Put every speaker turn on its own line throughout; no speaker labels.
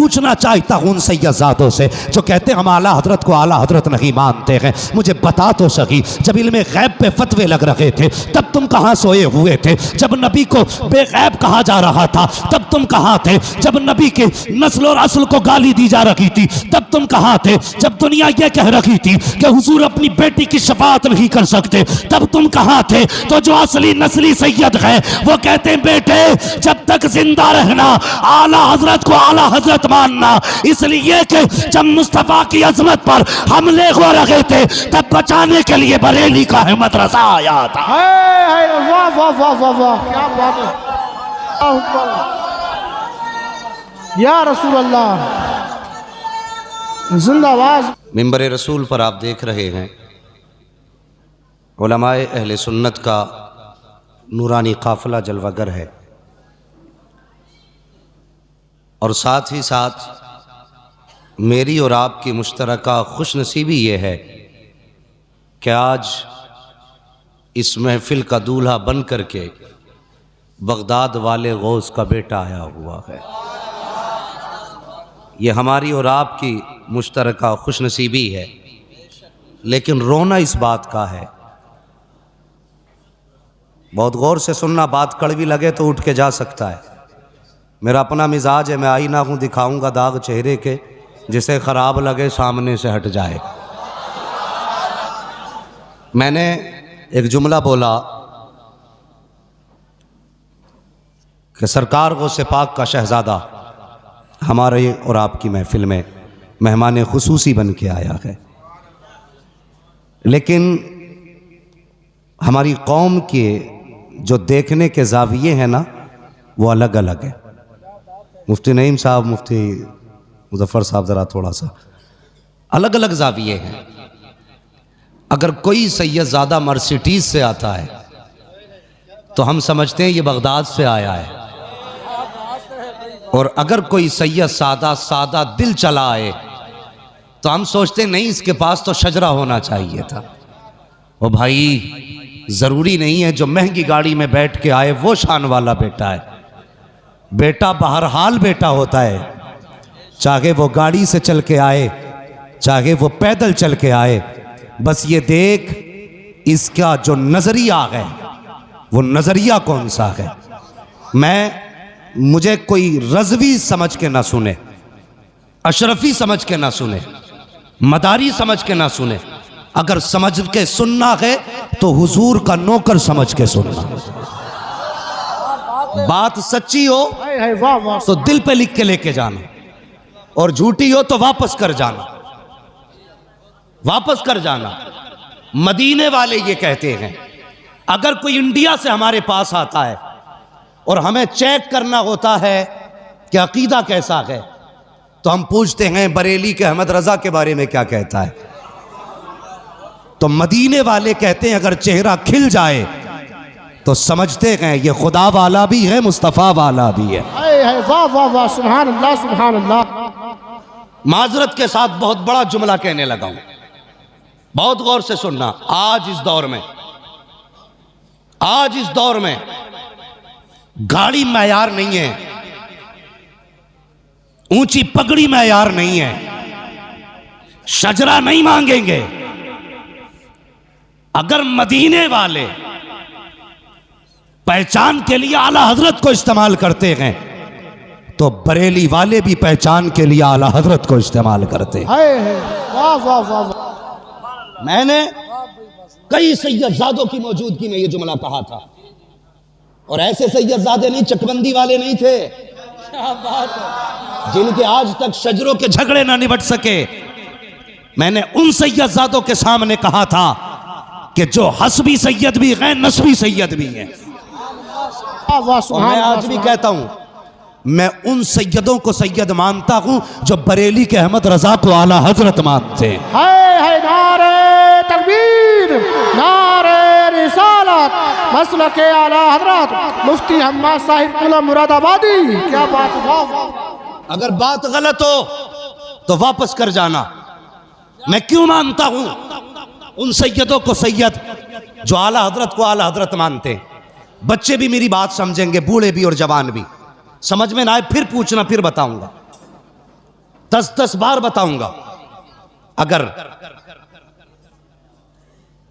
पूछना चाहता हूँ उन सैयदजादों से जो कहते हैं हम आला हजरत को आला हजरत नहीं मानते हैं, मुझे बता तो सही, जब इल्मे गैब पे फतवे लग रहे थे तब तुम कहाँ सोए हुए थे? जब नबी को बेगैब कहा जा रहा था तब तुम कहाँ थे? जब नबी के नस्ल और असल को गाली दी जा रही थी तब तुम कहाँ थे? जब दुनिया ये कह रही थी कि हुजूर अपनी बेटी की शफाअत नहीं कर सकते तब तुम कहाँ थे? तो जो असली नस्ली सैयद है वो कहते हैं बेटे जब तक जिंदा रहना आला हजरत को आला हजरत मानना, इसलिए कि जब मुस्तफा की अजमत पर हमले हो रहे थे तब बचाने के लिए बरेली का है मदरसा आया था।
वाह वाह वाह वाह वाह, क्या बात है या रसूल अल्लाह, जिंदाबाद।
मिंबर रसूल पर आप देख रहे हैं उलमाए अहले सुन्नत का नूरानी काफिला जलवागर है, और साथ ही साथ मेरी और आपकी मुश्तरका खुशनसीबी ये है कि आज इस महफिल का दूल्हा बन करके बगदाद वाले गौस का बेटा आया हुआ है। ये हमारी और आपकी मुश्तरका खुशनसीबी है, लेकिन रोना इस बात का है, बहुत गौर से सुनना, बात कड़वी लगे तो उठ के जा सकता है। मेरा अपना मिजाज है, मैं आईना हूँ, दिखाऊंगा दाग चेहरे के, जिसे खराब लगे सामने से हट जाए। मैंने एक जुमला बोला कि सरकार गौसे पाक का शहजादा हमारे और आपकी महफिल में मेहमान खुसूसी बन के आया है, लेकिन हमारी कौम के जो देखने के जाविये हैं ना वो अलग अलग है। मुफ्ती नईम साहब, मुफ्ती मुजफ्फर साहब ज़रा थोड़ा सा अलग अलग जाविये हैं। अगर कोई सैयदजादा मर्सिडीज से आता है तो हम समझते हैं ये बगदाद से आया है, और अगर कोई सैयद सादा दिल चला आए तो हम सोचते हैं नहीं इसके पास तो शजरा होना चाहिए था। ओ भाई, ज़रूरी नहीं है जो महंगी गाड़ी में बैठ के आए वो शान वाला बेटा है। बेटा बहरहाल बेटा होता है, चाहे वो गाड़ी से चल के आए चाहे वो पैदल चल के आए, बस ये देख इसका जो नज़रिया है वो नज़रिया कौन सा है। मुझे कोई रज़वी समझ के ना सुने, अशरफी समझ के ना सुने, मदारी समझ के ना सुने, अगर समझ के सुनना है तो हुजूर का नौकर समझ के सुनना। बात सच्ची हो तो दिल पे लिख के लेके जाना, और झूठी हो तो वापस कर जाना, वापस कर जाना। मदीने वाले ये कहते हैं अगर कोई इंडिया से हमारे पास आता है और हमें चेक करना होता है कि अकीदा कैसा है, तो हम पूछते हैं बरेली के अहमद रजा के बारे में क्या कहता है। तो मदीने वाले कहते हैं अगर चेहरा खिल जाए तो समझते हैं ये खुदा वाला भी है, मुस्तफ़ा वाला भी है।
वाह वाह वाह, सुभान अल्लाह सुभान अल्लाह।
माजरत के साथ बहुत बड़ा जुमला कहने लगा हूं, बहुत गौर से सुनना। आज इस दौर में गाड़ी मैयार नहीं है, ऊंची पगड़ी मैयार नहीं है, शजरा नहीं मांगेंगे। अगर मदीने वाले पहचान के लिए आला हजरत को इस्तेमाल करते हैं तो बरेली वाले भी पहचान के लिए आला हजरत को इस्तेमाल करते हैं।
वाह वाह वाह।
मैंने कई सैयदजादों की मौजूदगी में यह जुमला कहा था, और ऐसे सैयदजादे नहीं, चकबंदी वाले नहीं थे जिनके आज तक शजरों के झगड़े ना निपट सके। मैंने उन सैयदजादों के सामने कहा था कि जो हसबी सैयद भी हैं, नस्बी सैयद भी हैं। और मैं आज भी कहता हूं, मैं उन सैयदों को सैयद मानता हूं जो बरेली के अहमद रजा को आला हजरत मानते हैं।
नारे तकबीर, नारे रिसालत, मसलके आला हजरत मुफ्ती हम्माद साहिब कुला मुरादाबादी। क्या बात, वाह वाह।
अगर बात गलत हो तो वापस कर जाना। मैं क्यों मानता हूं उन सैयदों को सैयद जो आला हजरत को आला हजरत मानते हैं। बच्चे भी मेरी बात समझेंगे, बूढ़े भी और जवान भी। समझ में ना आए फिर पूछना, फिर बताऊंगा। 10-10 बार बताऊंगा। अगर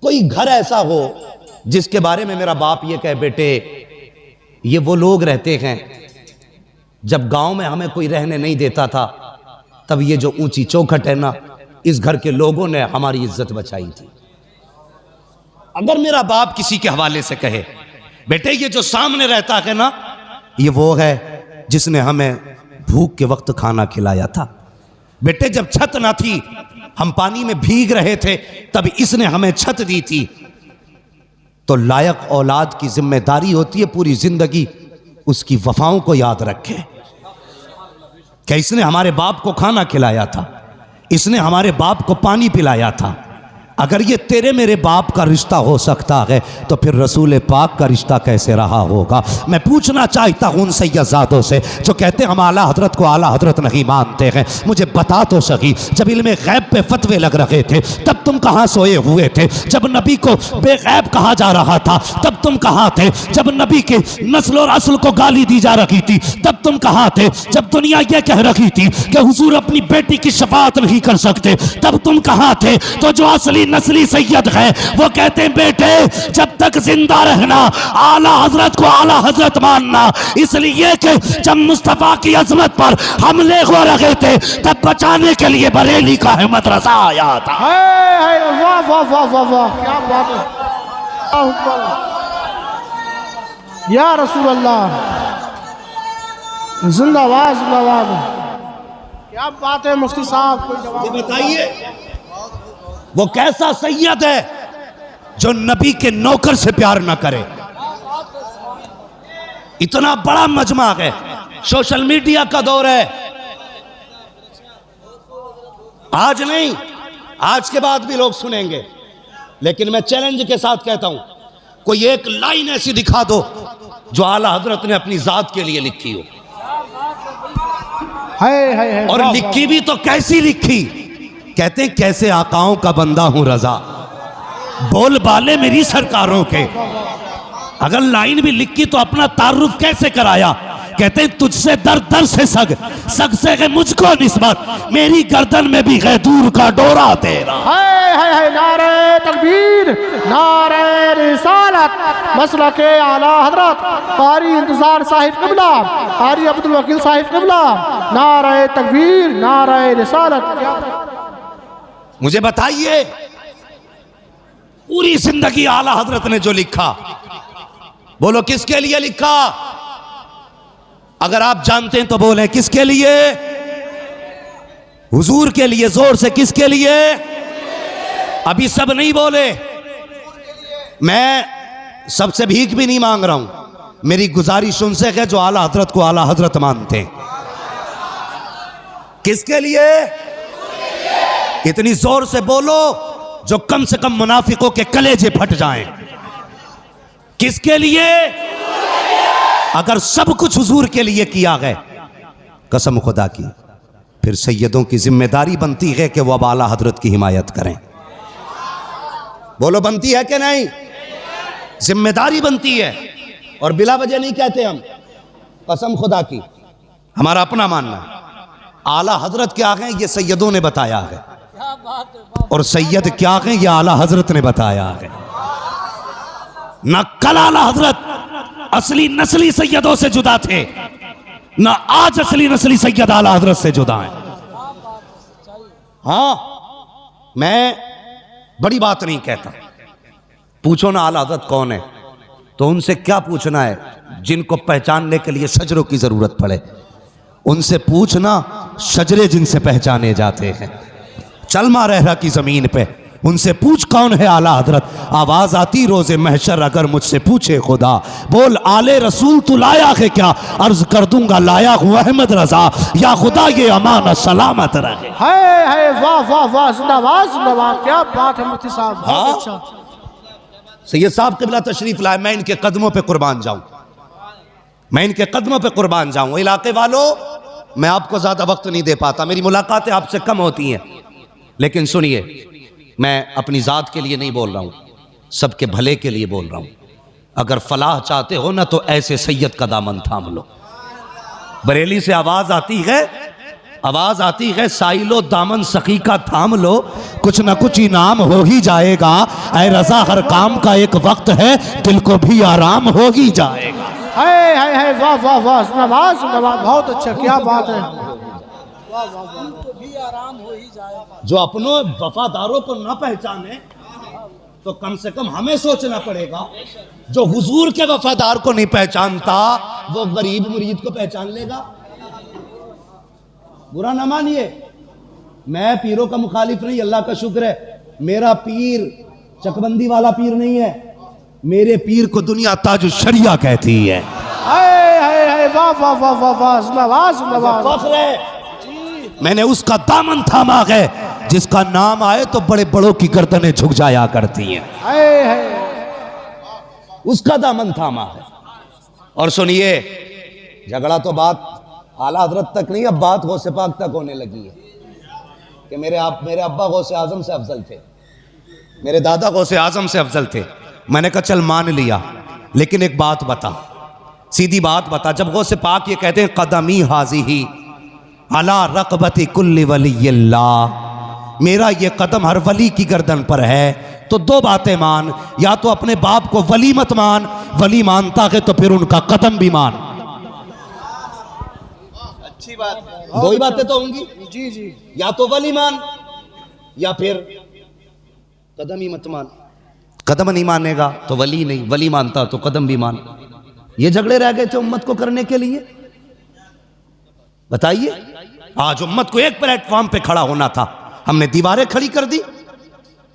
कोई घर ऐसा हो जिसके बारे में मेरा बाप ये कहे, बेटे ये वो लोग रहते हैं, जब गांव में हमें कोई रहने नहीं देता था तब ये जो ऊंची चौखट है ना, इस घर के लोगों ने हमारी इज्जत बचाई थी। अगर मेरा बाप किसी के हवाले से कहे, बेटे ये जो सामने रहता है ना, ये वो है जिसने हमें भूख के वक्त खाना खिलाया था। बेटे जब छत ना थी, हम पानी में भीग रहे थे, तब इसने हमें छत दी थी। तो लायक औलाद की जिम्मेदारी होती है पूरी जिंदगी उसकी वफाओं को याद रखे। क्या इसने हमारे बाप को खाना खिलाया था, इसने हमारे बाप को पानी पिलाया था। अगर ये तेरे मेरे बाप का रिश्ता हो सकता है तो फिर रसूल पाक का रिश्ता कैसे रहा होगा। मैं पूछना चाहता हूं उन सैयदजादों से जो कहते हैं हम आला हजरत को आला हजरत नहीं मानते हैं, मुझे बता तो सही, जब इल्मे गैब पे फतवे लग रहे थे तब तुम कहां सोए हुए थे? जब नबी को बेगैब कहा जा रहा था तब तुम कहां थे? जब नबी के नस्ल और असल को गाली दी जा रही थी तब तुम कहां थे? जब दुनिया यह कह रही थी कि हुजूर अपनी बेटी की शफाअत नहीं कर सकते तब तुम कहां थे? तो जो असली नस्ली सैयद है वो कहते हैं बेटे जब तक जिंदा रहना आला हजरत को आला हजरत मानना, इसलिए कि जब मुस्तफा की अजमत पर हमले हो रहे थे तब बचाने के लिए बरेली का है मदरसा आया था।
वाह वाह वाह वाह वाह, क्या बात है या रसूल अल्लाह, जिंदाबाद जिंदाबाद। क्या बात है मुफ्ती साहब, कोई जवाब
बताइए वो कैसा सैयद है जो नबी के नौकर से प्यार ना करे? इतना बड़ा मजमा है, सोशल मीडिया का दौर है, आज नहीं आज के बाद भी लोग सुनेंगे, लेकिन मैं चैलेंज के साथ कहता हूं कोई एक लाइन ऐसी दिखा दो जो आला हजरत ने अपनी जात के लिए लिखी हो।
है
और लिखी भी तो कैसी लिखी? कहते हैं कैसे आकाओं का बंदा हूं रजा, बोल बाले मेरी सरकारों के। अगर लाइन भी लिखी तो अपना तारुफ कैसे कराया? कहते हैं तुझसे दर दर से सग, सग से है मुझको निस्बत, मेरी गर्दन में भी है दूर का डोरा तेरा।
है नारे तकबीर, नारे रिसालत, मसला के आला हजरत कारी इंतजार साहिब क़िबला, कारी अब्दुल वकील साहिब क़िबला, नारे तकबीर, नारे रिसालत।
मुझे बताइए पूरी जिंदगी आला हजरत ने जो लिखा, बोलो किसके लिए लिखा? अगर आप जानते हैं तो बोले किसके लिए? हुजूर के लिए, जोर से किसके लिए? अभी सब नहीं बोले, मैं सबसे भीख भी नहीं मांग रहा हूं, मेरी गुजारिश उनसे है जो आला हजरत को आला हजरत मानते हैं। किसके लिए? इतनी जोर से बोलो जो कम से कम मुनाफिकों के कलेजे फट जाएं। किसके लिए? अगर सब कुछ हुजूर के लिए किया गया, कसम खुदा की, फिर सैयदों की जिम्मेदारी बनती है कि वो अब आला हजरत की हिमायत करें। बोलो बनती है कि नहीं? जिम्मेदारी बनती है, और बिला वजह नहीं कहते हम, कसम खुदा की, हमारा अपना मानना है। आला हजरत क्या है ये सैयदों ने बताया है, और सैयद क्या है ये आला हजरत ने बताया है। न कल आला हजरत असली नस्ली सैयदों से जुदा थे, न आज असली नस्ली सैयद आला हजरत से जुदा हैं। हाँ, मैं बड़ी बात नहीं कहता, पूछो ना आला हजरत कौन है, तो उनसे क्या पूछना है जिनको पहचानने के लिए शजरों की जरूरत पड़े? उनसे पूछना शजरे जिनसे पहचाने जाते हैं। चल मारहरा की जमीन पे उनसे पूछ कौन है आला हजरत। आवाज आती रोजे महशर अगर मुझसे पूछे खुदा, बोल आले रसूल तू लाया है क्या? अर्ज कर दूंगा लाया हूं अहमद रजा, या खुदा ये अमानत सलामत रहे।
है वाह वाह वाह, जिंदाबाद जिंदाबाद, क्या बात है मुफ्ती साहब, बहुत अच्छा।
सैयद साहब क़िबला तशरीफ लाए, मैं इनके कदमों पे कुर्बान जाऊं, मैं इनके कदमों पे कुर्बान जाऊं। इलाके वालों, मैं आपको ज्यादा वक्त नहीं दे पाता, मेरी मुलाकातें आपसे कम होती हैं, लेकिन सुनिए, मैं अपनी ज़ात के लिए नहीं बोल रहा हूं, सबके भले के लिए बोल रहा हूं। अगर फलाह चाहते हो ना तो ऐसे सैयद का दामन थाम लो। बरेली से आवाज आती है आवाज आती है साइलो दामन सखी का थाम लो, कुछ न कुछ इनाम हो ही जाएगा। ऐ रजा हर काम का एक वक्त है, दिल को भी आराम हो ही जाएगा।
है वाह वाह वाह, नवाज नवाज, बहुत अच्छा, क्या बात है।
जो अपनों वफादारों को ना पहचाने तो कम से कम हमें सोचना पड़ेगा। जो हुजूर के वफादार को नहीं पहचानता वो गरीब मुरीद को पहचान लेगा। बुरा ना मानिए, मैं पीरों का मुखालिफ नहीं, अल्लाह का शुक्र है। मेरा पीर चकबंदी वाला पीर नहीं है, मेरे पीर को दुनिया ताज शरिया कहती है।
वाह वाह वाह वाह वाह, नवाज नवाज,
फख्र है मैंने उसका दामन थामा है जिसका नाम आए तो बड़े बड़ों की गर्दनें झुक जाया करती हैं। उसका दामन थामा है। और सुनिए, झगड़ा तो बात आला हजरत तक नहीं, अब बात गौसे पाक तक होने लगी है कि मेरे अब्बा गौसे आजम से अफजल थे, मेरे दादा गौसे आजम से अफजल थे। मैंने कहा चल मान लिया, लेकिन एक बात बता, सीधी बात बता। जब गौसे पाक ये कहते हैं कदमी हाज़िही अला रक़बती कुल्ली वलिय्यिल्लाह, मेरा ये कदम हर वली की गर्दन पर है, तो दो बातें मान। या तो अपने बाप को वली मत मान, वली मानता है तो फिर उनका कदम भी मान।
अच्छी बात है,
दो ही बातें तो होंगी।
जी जी,
या तो वली मान या फिर कदम ही मत मान। कदम नहीं मानेगा तो वली नहीं, वली मानता तो कदम भी मान। ये झगड़े रह गए थे उम्मत को करने के लिए। बताइए, आज उम्मत को एक प्लेटफॉर्म पे खड़ा होना था, हमने दीवारें खड़ी कर दी।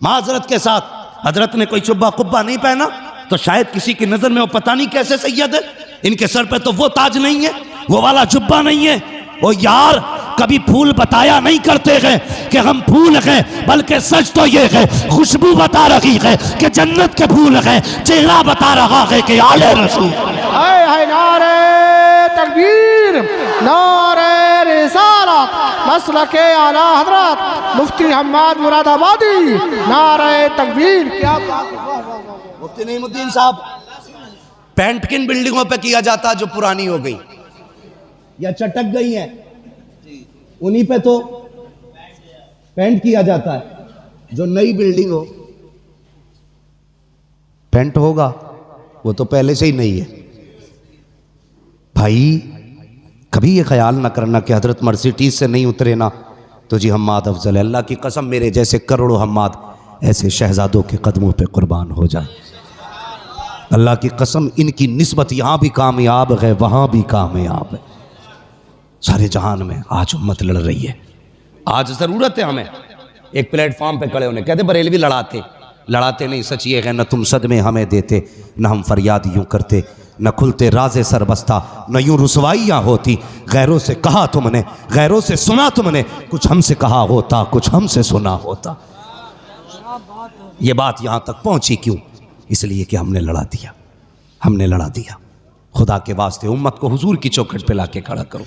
माजरत के साथ हजरत ने कोई चुब्बा कुब्बा नहीं पहना तो शायद किसी की नजर में वो पता नहीं कैसे सैयद है। इनके सर पे तो वो ताज नहीं है, वो वाला जुब्बा नहीं है। वो यार कभी फूल बताया नहीं करते हैं कि हम फूल हैं, बल्कि सच तो ये है खुशबू बता रही है कि जन्नत के फूल हैं, चेहरा बता रहा है कि आले रसूल।
है नारे तकबीर, नारे रिसालत, मसलके आला हजरत मुफ्ती हम्माद मुरादाबादी, नारे तकबीर, क्या बात है।
मुफ्ती नईमुद्दीन साहब, पेंट किन बिल्डिंगों पे किया जाता जो पुरानी हो गई या चटक गई हैं, उन्हीं पे तो पेंट किया जाता है। जो नई बिल्डिंग हो पेंट होगा वो तो पहले से ही नहीं है। भाई कभी ये ख्याल ना करना कि हजरत मर्सिडीज से नहीं उतरे ना तो जी हम्माद अफजल है। अल्लाह की कसम, मेरे जैसे करोड़ों हम्माद ऐसे शहजादों के कदमों पे कुर्बान हो जाए। अल्लाह की कसम, इनकी निस्बत यहाँ भी कामयाब है, वहाँ भी कामयाब है। सारे जहान में आज उम्मत लड़ रही है। आज ज़रूरत है हमें एक प्लेटफॉर्म पे खड़े होने। कहते बरेलवी लड़ाते नहीं, सच ये है न तुम सदमे हमें देते, न हम फरियाद यूँ करते, न खुलते राज़े सर बस्ता, न यूँ रुसवाइयाँ होती। गैरों से कहा तुमने, गैरों से सुना तुमने, कुछ हमसे कहा होता, कुछ हमसे सुना होता। ये बात यहाँ तक पहुँची क्यों? इसलिए कि हमने लड़ा दिया। खुदा के वास्ते उम्मत को हुजूर की चौखट पे लाके खड़ा करो।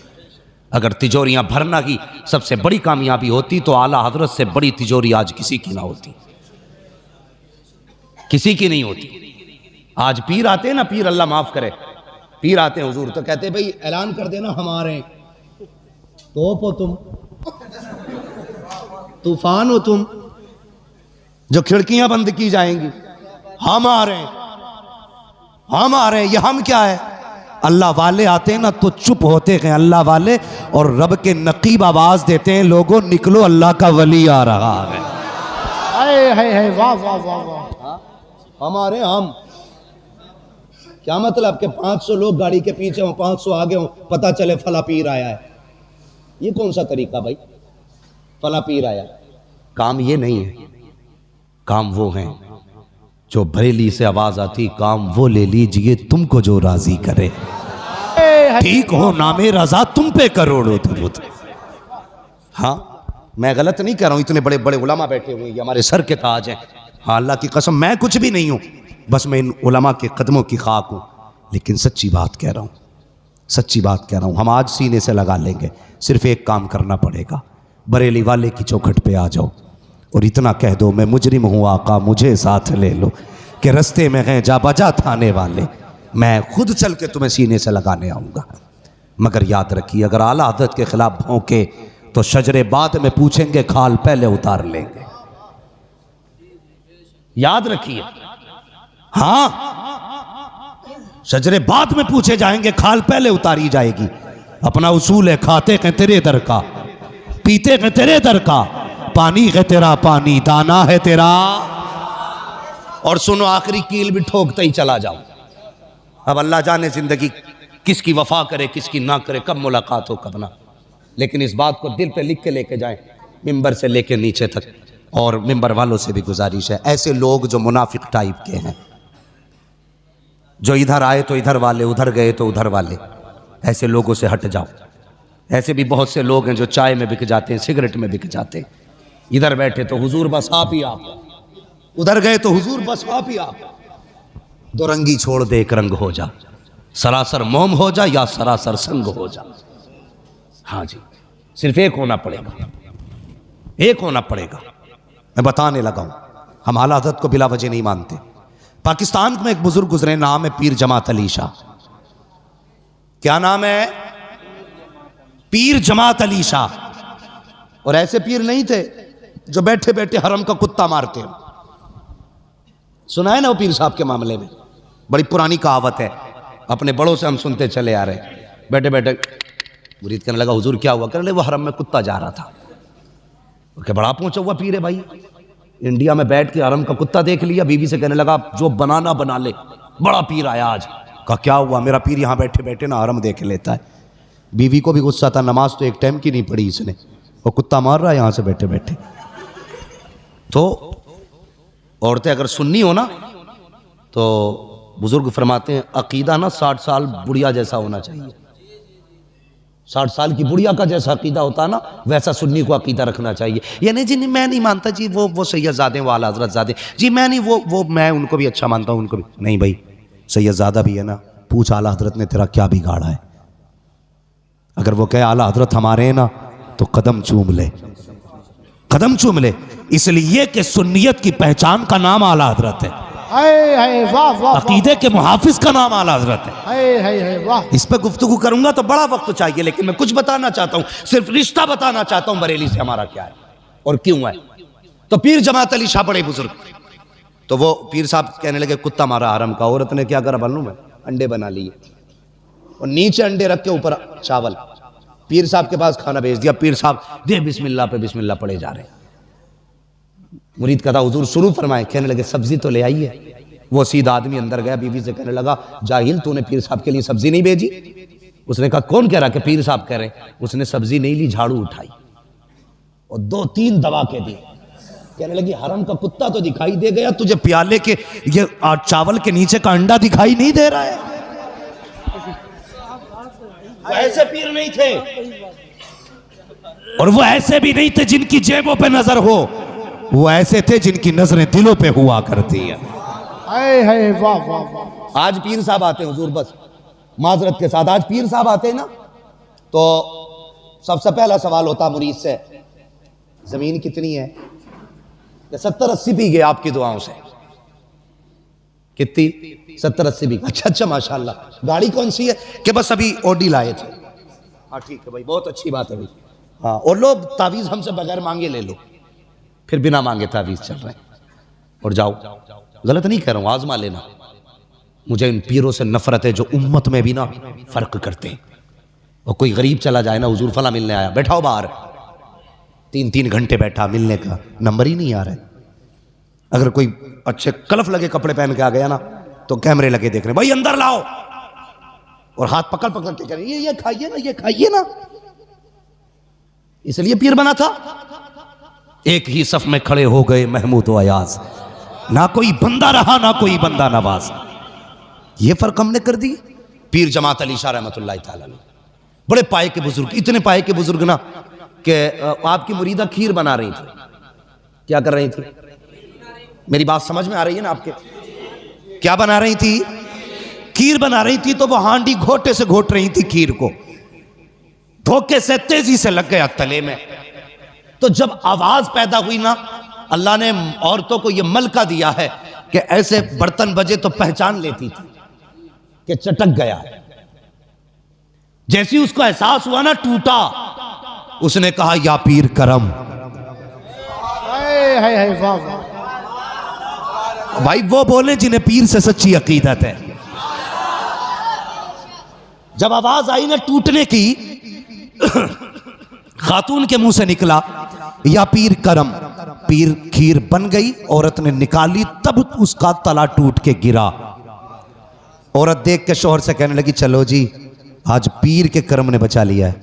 अगर तिजोरियां भरना ही सबसे बड़ी कामयाबी होती तो आला हजरत से बड़ी तिजोरी आज किसी की ना होती, किसी की नहीं होती। आज पीर आते हैं ना, पीर अल्लाह माफ करे, पीर आते हैं हुजूर तो कहते भाई ऐलान कर देना हमारे, तोप हो तुम, तूफान हो तुम, जो खिड़कियां बंद की जाएंगी। हम आ रहे हैं, ये हम क्या है? अल्लाह वाले आते हैं ना तो चुप होते हैं अल्लाह वाले, और रब के नकीब आवाज देते हैं लोगों निकलो अल्लाह का वली आ रहा है।
वाह वाह वाह वाह,
हमारे हम क्या मतलब कि 500 लोग गाड़ी के पीछे हों, 500 आगे हों, पता चले फला पीर आया है। ये कौन सा तरीका भाई? फला पीर आया, काम ये नहीं है। काम वो है जो बरेली से आवाज आती, काम वो ले लीजिए तुमको जो राजी करे, ठीक हो नामे रजा तुम पे करोड़ों दुरूद। हाँ, मैं गलत नहीं कह रहा हूं, इतने बड़े बड़े उलमा बैठे हुए, ये हमारे सर के ताज हैं। हाँ, अल्लाह की कसम मैं कुछ भी नहीं हूं, बस मैं इन उलमा के कदमों की खाक हूं। लेकिन सच्ची बात कह रहा हूं, हम आज सीने से लगा लेंगे। सिर्फ एक काम करना पड़ेगा, बरेली वाले की चौखट पे आ जाओ और इतना कह दो मैं मुजरिम हूँ आका मुझे साथ ले लो, कि रस्ते में हैं जा बजा थाने वाले, मैं खुद चल के तुम्हें सीने से लगाने आऊँगा। मगर याद रखिए, अगर आला हज़रत के ख़िलाफ़ भौंके तो शजरे बाद में पूछेंगे, खाल पहले उतार लेंगे। याद रखिए, हां, शजरे बाद में पूछे जाएंगे, खाल पहले उतारी जाएगी। अपना उसूल है, खाते हैं तेरे दर का, पीते हैं तेरे दर का, पानी है तेरा पानी, दाना है तेरा। और सुनो, आखिरी कील भी ठोकते ही चला जाओ। अब अल्लाह जाने जिंदगी किसकी वफा करे, किसकी ना करे, कब मुलाकात हो कब ना। लेकिन इस बात को दिल पे लिख के लेके जाएं, मिंबर से लेके नीचे तक। और मिंबर वालों से भी गुजारिश है, ऐसे लोग जो मुनाफिक टाइप के हैं, जो इधर आए तो इधर वाले, उधर गए तो उधर वाले, ऐसे लोगों से हट जाओ। ऐसे भी बहुत से लोग हैं जो चाय में बिक जाते हैं, सिगरेट में बिक जाते हैं। इधर बैठे तो हुजूर बस आप ही आप, उधर गए तो हुजूर बस आप ही आप। दो रंगी छोड़ दे, एक रंग हो जा, सरासर मोम हो जा या सरासर संग हो जा। हाँ जी, सिर्फ एक होना पड़ेगा, एक होना पड़ेगा। मैं बताने लगा हूं, हम आला हज़रत को बिला वजह नहीं मानते। पाकिस्तान में एक बुजुर्ग गुजरे, नाम है पीर जमात अली शाह। क्या नाम है? पीर जमात अली शाह। और ऐसे पीर नहीं थे जो बैठे बैठे हरम का कुत्ता मारते हो। सुना है ना वो पीर साहब के मामले में, बड़ी पुरानी कहावत है, अपने बड़ों से हम सुनते चले आ रहे। बैठे बैठे मुरीद कहने लगा, हुजूर क्या हुआ? कहने लगे, वो हरम में कुत्ता जा रहा था। क्या बड़ा पहुंचा हुआ पीर है भाई, इंडिया में बैठ के हरम का कुत्ता देख लिया। बीवी से कहने लगा, जो बनाना बना ले, बड़ा पीर आया आज। कहा क्या हुआ? मेरा पीर यहाँ बैठे बैठे ना हरम देख लेता है। बीवी को भी गुस्सा था, नमाज तो एक टाइम की नहीं पढ़ी इसने, वो कुत्ता मार रहा है यहाँ से बैठे बैठे। तो औरतें अगर सुन्नी हो ना, तो बुजुर्ग फरमाते हैं, अकीदा ना 60 साल बुढ़िया जैसा होना चाहिए। 60 साल की बुढ़िया का जैसा अकीदा होता है ना, वैसा सुन्नी को अकीदा रखना चाहिए। यानी जी मैं नहीं मानता जी वो सैयदजादे, वो आला हज़रत ज़ादे जी, मैं नहीं, वो मैं उनको भी अच्छा मानता हूँ, उनको भी नहीं। भाई सैयदजादा भी है ना, पूछ आला हज़रत ने तेरा क्या बिगाड़ा है। अगर वो कहे आला हज़रत हमारे हैं ना, तो कदम चूम ले, कदम चूम ले। इसलिए कि सुन्नियत की पहचान का नाम आला हज़रत है,
वाह वाह,
अकीदे के मुहाफिज का नाम आला हज़रत है।
वाह।
इस पर गुफ्तगू करूंगा तो बड़ा वक्त चाहिए, लेकिन मैं कुछ बताना चाहता हूं, सिर्फ रिश्ता बताना चाहता हूं बरेली से हमारा क्या है और क्यों है। तो पीर जमात अली शाह बड़े बुजुर्ग, तो वो पीर साहब कहने लगे, कुत्ता मारा हरम का। औरत ने क्या करा मालूम है? अंडे बना लिए और नीचे अंडे रख के ऊपर चावल। पीर साहब के पास खाना भेज दिया। पीर साहब दे बिस्मिल्लाह पे बिस्मिल्लाह पड़े जा रहे। मुरीद कहता, हुजूर शुरू फरमाए। कहने लगे, सब्जी तो ले आई है। वो सीधा आदमी अंदर गया, बीवी से कहने लगा, जाहिल तूने पीर साहब के लिए सब्जी नहीं भेजी? उसने कहा, कौन कह रहा कि पीर साहब कह रहे? उसने सब्जी नहीं ली, झाड़ू उठाई और 2-3 दबा के दी। कहने लगी, हरम का कुत्ता तो दिखाई दे गया, तुझे प्याले के ये चावल के नीचे का अंडा दिखाई नहीं दे रहा है? वो ऐसे पीर नहीं थे, और वो ऐसे भी नहीं थे जिनकी जेबों पे नजर हो, वो ऐसे थे जिनकी नजरें दिलों पे हुआ करती है।
वाह वाह।
आज पीर साहब आते हैं हुजूर, बस माजरत के साथ, आज पीर साहब आते हैं ना, तो सबसे पहला सवाल होता मुरीद से, जमीन कितनी है? 70-80 बीघे आपकी दुआओं से। कितनी? 70-80 बीघे। अच्छा माशाल्लाह। गाड़ी कौन सी है? कि बस अभी ऑडी लाए थे। हाँ ठीक है भाई, बहुत अच्छी बात है भाई। हाँ, और लो तावीज़ हमसे बगैर मांगे ले लो। फिर बिना मांगे तावीज़ चल रहे हैं। और जाओ, गलत नहीं कह रहा हूँ, आजमा लेना। मुझे इन पीरों से नफरत है जो उम्मत में भी ना फर्क करते हैं। और कोई गरीब चला जाए ना, हुजूर फला मिलने आया, बैठाओ बाहर, 3-3 घंटे बैठा, मिलने का नंबर ही नहीं आ रहा है। अगर कोई अच्छे कलफ लगे कपड़े पहन के आ गया ना, तो कैमरे लगे देख रहे, भाई अंदर लाओ, और हाथ पकड़ पकड़ के कह रहे, ये खाइए ना, ये खाइए ना। इसलिए पीर बना था। एक ही सफ में खड़े हो गए महमूद व अयाज, ना कोई बंदा रहा ना कोई बंदा नवाज। ये फर्क हमने कर दी। पीर जमात अली शाह रहमतुल्लाह तआला अलैह बड़े पाए के बुजुर्ग, इतने पाए के बुजुर्ग ना कि आपकी मुरीदा खीर बना रही थी। क्या कर रही थी? मेरी बात समझ में आ रही है ना आपके? क्या बना रही थी? खीर बना रही थी। तो वो हांडी घोटे से घोट रही थी खीर को, धोखे से तेजी से लग गया तले में। तो जब आवाज पैदा हुई ना, अल्लाह ने औरतों को यह मलका दिया है कि ऐसे बर्तन बजे तो पहचान लेती थी कि चटक गया। जैसे उसको एहसास हुआ ना, टूटा, उसने कहा या पीर करम।
हाय वाह वाह।
भाई वो बोले जिन्हें पीर से सच्ची अकीदत है। जब आवाज आई ना टूटने की, खातून के मुंह से निकला या पीर करम। पीर खीर बन गई, औरत ने निकाली, तब उसका तला टूट के गिरा। औरत देख के शोहर से कहने लगी चलो जी, आज पीर के करम ने बचा लिया है,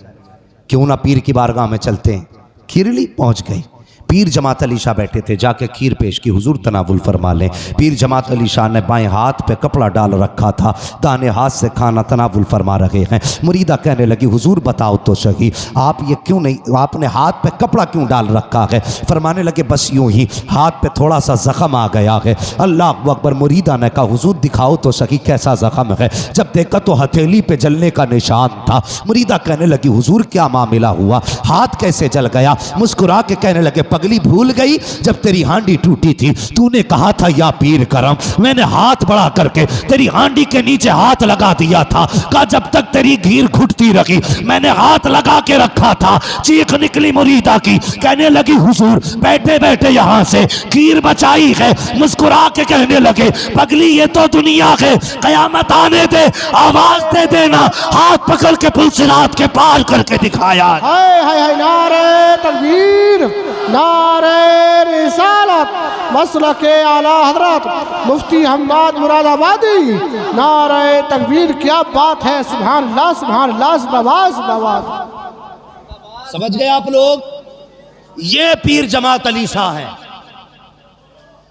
क्यों ना पीर की बारगाह में चलते हैं। खीरली पहुंच गई। पीर जमात अली शाह बैठे थे, जाके खीर पेश की, हुजूर तनावुल फरमा लें। पीर जमात अली शाह ने बाएं हाथ पे कपड़ा डाल रखा था, दाने हाथ से खाना तनावुल फरमा रहे हैं। मुरीदा कहने लगी हुजूर बताओ तो सही, आप ये क्यों नहीं, आपने हाथ पे कपड़ा क्यों डाल रखा है। फरमाने लगे बस यूं ही हाथ पे थोड़ा सा जख्म आ गया है। अल्लाह अकबर। मुरीदा ने कहा हुजूर दिखाओ तो सही कैसा जख्म है। जब देखा तो हथेली पे जलने का निशान था। मुरीदा कहने लगी हुजूर क्या मामला हुआ, हाथ कैसे जल गया। मुस्कुरा के कहने लगे पगली भूल गई, जब तेरी हांडी टूटी थी तूने कहा था या पीर करम, मैंने हाथ बढ़ा करके तेरी हांडी के नीचे हाथ लगा दिया था। कहा जब तक तेरी घीर घुटती रही मैंने हाथ लगा के रखा था। चीख निकली मुरीदा की, कहने लगी हुजूर बैठे बैठे यहां से खीर बचाई है। मुस्कुरा के कहने लगे पगली ये तो दुनिया है, कयामत आने दे आवाज दे देना। हाथ पकड़ के पुल सिरात के पार करके दिखाया।
हाय हाय हाय। नारे तकबीर, नारे रिसालत, मसलके आला हजरत मुफ्ती हम्माद मुरादाबादी। नारे तकबीर, क्या बात है, सुभान अल्लाह सुभान अल्लाह, जिंदाबाद जिंदाबाद।
समझ गए आप लोग, ये पीर जमात अली शाह है।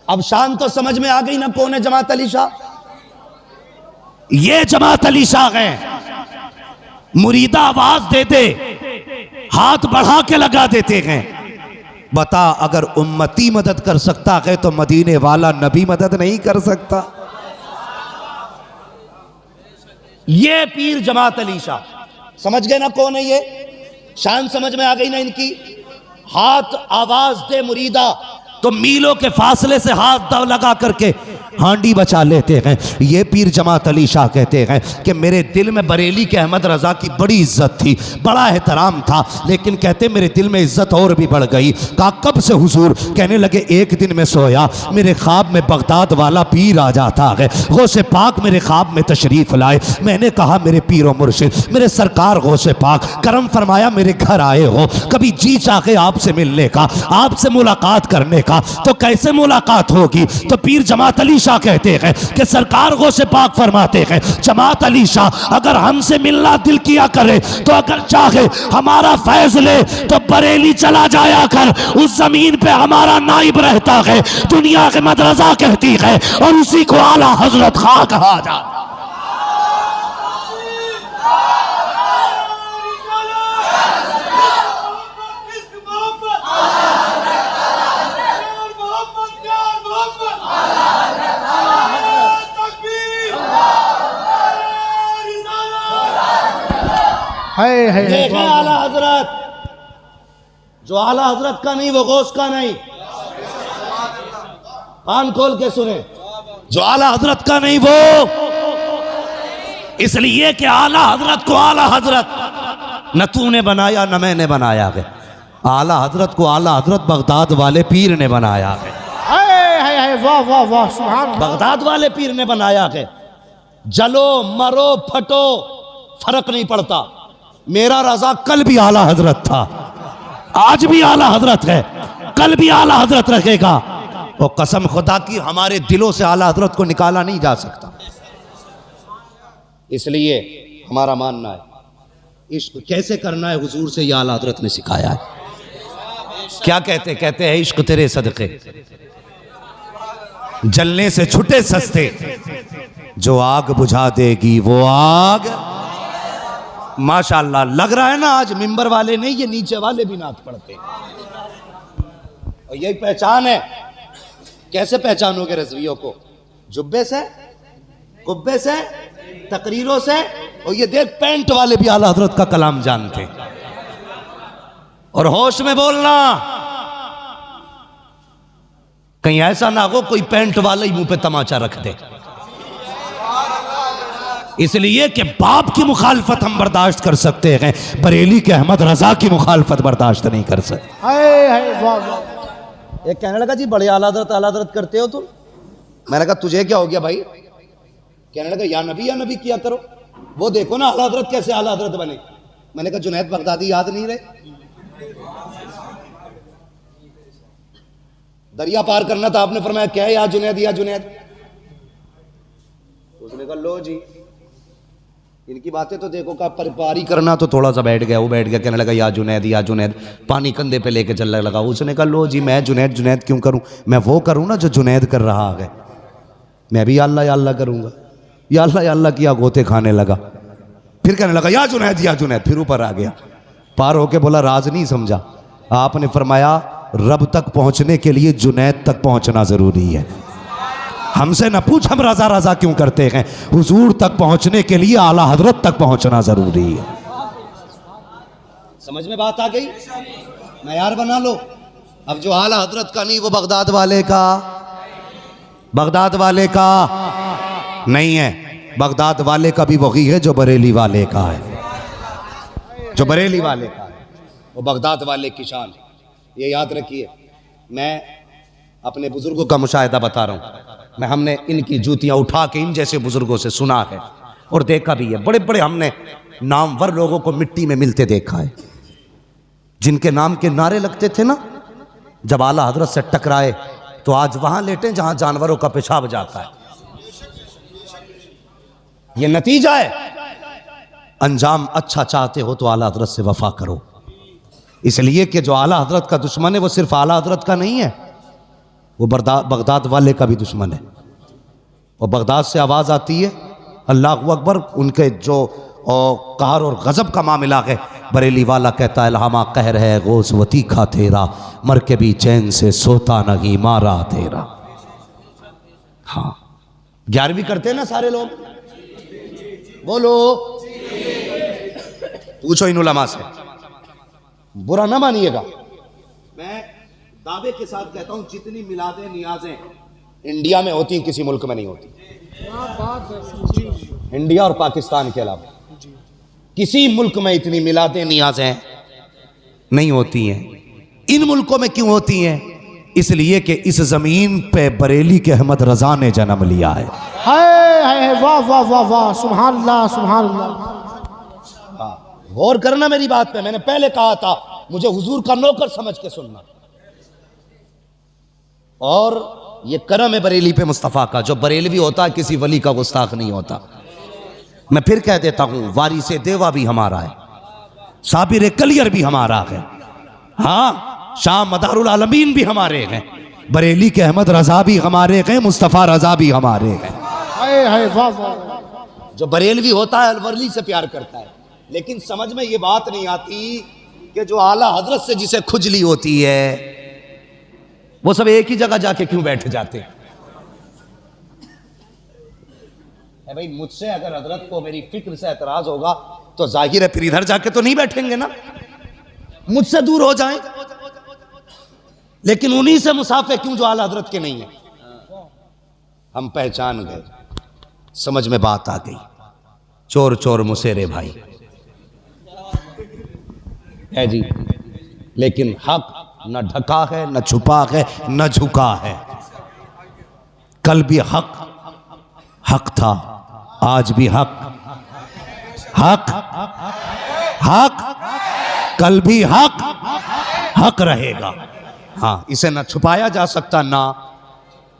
अब शान तो समझ में आ गई ना कौन है जमात अली शाह। ये जमात अली शाह है। मुरीदा आवाज दे दे हाथ बढ़ा के लगा देते हैं। बता अगर उम्मती मदद कर सकता है तो मदीने वाला नबी मदद नहीं कर सकता। ये पीर जमात अली शाह, समझ गए ना कौन है ये, शान समझ में आ गई ना इनकी। हाथ आवाज दे मुरीदा तो मीलों के फासले से हाथ लगा करके हांडी बचा लेते हैं। ये पीर जमात अली शाह कहते हैं कि मेरे दिल में बरेली के अहमद रजा की बड़ी इज्जत थी, बड़ा एहतराम था, लेकिन कहते मेरे दिल में इज्जत और भी बढ़ गई। कहा कब से हुजूर, कहने लगे एक दिन में सोया, मेरे ख्वाब में बगदाद वाला पीर आ जाता है। गौसे पाक मेरे ख्वाब में तशरीफ लाए। मैंने कहा मेरे पीर व मुर्शिद, मेरे सरकार गौसे पाक करम फरमाया मेरे घर आए हो, कभी जी चाहे आपसे मिलने का, आपसे मुलाकात करने का, तो कैसे मुलाकात होगी। तो पीर जमात अली शाह कहते हैं कि सरकार गौसे पाक फरमाते हैं जमात अली शाह अगर हमसे मिलना दिल किया करे तो अगर चाहे हमारा फैज ले तो बरेली चला जाया कर, उस जमीन पे हमारा नाइब रहता है, दुनिया के मदरसा कहती है और उसी को आला हजरत खां कहा जाता।
है
आला हजरत, जो आला हजरत का नहीं वो गौस का नहीं। कान खोल के सुने, जो आला हजरत का नहीं वो, इसलिए कि आला हजरत को आला हजरत न तूने बनाया न मैंने बनाया है। आला हजरत को आला हजरत बगदाद वाले पीर ने बनाया है।
वाह वाह वाह, सुभान अल्लाह।
बगदाद वाले पीर ने बनाया है। जलो मरो फटो फर्क नहीं पड़ता। मेरा रजा कल भी आला हजरत था, आज भी आला हजरत है, कल भी आला हजरत रखेगा। और कसम खुदा की हमारे दिलों से आला हजरत को निकाला नहीं जा सकता। इसलिए हमारा मानना है इश्क कैसे करना है हुजूर से ये आला हजरत ने सिखाया है। क्या कहते हैं इश्क तेरे सदके जलने से छुटे सस्ते, जो आग बुझा देगी वो आग। माशाअल्लाह, लग रहा है ना आज मिंबर वाले नहीं, ये नीचे वाले भी नात पढ़ते और यही पहचान है। कैसे पहचानोगे रज़वियों को? जुब्बे से, कुब्बे से, तकरीरों से। और ये देख पैंट वाले भी आला हजरत का कलाम जानते। और होश में बोलना, कहीं ऐसा ना हो कोई पैंट वाले ही मुंह पे तमाचा रख दे। इसलिए कि बाप की मुखालफत हम बर्दाश्त कर सकते हैं, बरेली के अहमद रजा की मुखालफत बर्दाश्त नहीं कर सकते।
हाय हाय वाह वाह।
एक कहने लगा जी बड़े आला हज़रत करते हो तुम। मैंने कहा तुझे क्या हो गया भाई? कहने लगा या नबी किया करो। वो देखो ना आला हज़रत कैसे आला हज़रत बने। मैंने कहा जुनैद बगदादी याद नहीं रहे? दरिया पार करना था, आपने फरमाया क्या है या जुनैद या जुनैद। उसने कहा लो जी इनकी बातें तो देखो, का पारी करना तो थोड़ा सा बैठ गया, वो बैठ गया, कहने लगा या जुनैद, पानी कंधे पे लेके चलने लगा। उसने कहा लो जी मैं जुनैद क्यों करूं, मैं वो करूं ना जो जुनैद कर रहा है। मैं भी या अल्लाह करूंगा, या अल्लाह किया, गोते खाने लगा। फिर कहने लगा या जुनैद, फिर ऊपर आ गया। पार होके बोला राज नहीं समझा। आपने फरमाया रब तक पहुंचने के लिए जुनैद तक पहुंचना जरूरी है। हमसे न पूछ हम रजा रजा क्यों करते हैं, हुजूर तक पहुंचने के लिए आला हजरत तक पहुंचना जरूरी है। समझ में बात आ गई? मयार बना लो। अब जो आला हजरत का नहीं वो बगदाद वाले का नहीं है। बगदाद वाले का भी वही है जो बरेली वाले का है। जो बरेली वाले का है वो बगदाद वाले की शान है। ये याद रखिए। मैं अपने बुजुर्गों का मुशाहिदा बता रहा हूँ। हमने इनकी जूतियां उठा के इन जैसे बुजुर्गों से सुना है और देखा भी है। बड़े बड़े हमने नामवर लोगों को मिट्टी में मिलते देखा है, जिनके नाम के नारे लगते थे ना, जब आला हजरत से टकराए तो आज वहां लेटे जहां जानवरों का पेशाब जाता है। ये नतीजा है। अंजाम अच्छा चाहते हो तो आला हजरत से वफा करो। इसलिए कि जो आला हजरत का दुश्मन है वो सिर्फ आला हजरत का नहीं है, वो बगदाद वाले का भी दुश्मन है। और बगदाद से आवाज़ आती है अल्लाहु अकबर। उनके जो कहर और गज़ब का मामला है, बरेली वाला कहता है लहामा कहर है गोसवती खा तेरा, मर के भी चैन से सोता नहीं मारा तेरा। हाँ 11वीं करते हैं ना सारे लोग, बोलो पूछो इन उलमा से, बुरा ना मानिएगा। मैं दावे के साथ कहता हूं जितनी मिलादें नियाजें इंडिया में होती किसी मुल्क में नहीं होती। इंडिया और पाकिस्तान के अलावा किसी मुल्क में इतनी मिलादें नियाजें नहीं होती हैं। इन मुल्कों में क्यों होती हैं? इसलिए कि इस जमीन पे बरेली के अहमद रजा ने जन्म लिया है।
हाय वाह वाह वाह वाह, सुभान अल्लाह सुभान अल्लाह।
गौर करना मेरी बात पे। मैंने पहले कहा था मुझे हुजूर का नौकर समझ के सुनना। और ये करम है बरेली पे मुस्तफ़ा का। जो बरेलवी होता है किसी वली का गुस्ताख नहीं होता। मैं फिर कह देता हूं वारिसे देवा भी हमारा है, साबिर कलियर भी हमारा है, हाँ शाह मदारुल आलमीन भी हमारे हैं, बरेली के अहमद रजा भी हमारे हैं, मुस्तफ़ा रजा भी हमारे हैं।
हाय वाह वाह।
जो बरेलवी होता है अलवरली से प्यार करता है, लेकिन समझ में ये बात नहीं आती कि जो आला हजरत से जिसे खुजली होती है वो सब एक ही जगह जाके क्यों बैठ जाते हैं? भाई मुझसे अगर हजरत को मेरी फिक्र से एतराज होगा तो जाहिर है फिर इधर जाके तो नहीं बैठेंगे ना, मुझसे दूर हो जाएं। लेकिन उन्हीं से मुसाफे क्यों जो आला हजरत के नहीं है। हम पहचान गए, समझ में बात आ गई। चोर चोर मुसेरे भाई है जी, लेकिन हक न ढका है, न छुपा है, न झुका है। कल भी हक था, आज भी हक कल भी हक रहेगा। हाँ इसे ना छुपाया जा सकता ना